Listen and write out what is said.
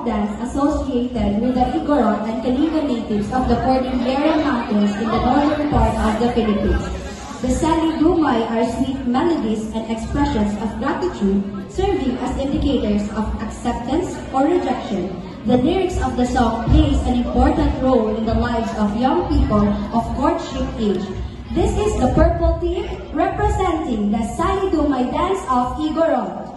dance associated with the Igorot and Kalinga natives of the Cordillera Mountains in the northern part of the Philippines. The Sali-Dumay are sweet melodies and expressions of gratitude, serving as indicators of acceptance or rejection. The lyrics of the song plays an important role in the lives of young people of courtship age. This is the purple team representing the Sali-Dumay dance of Igorot.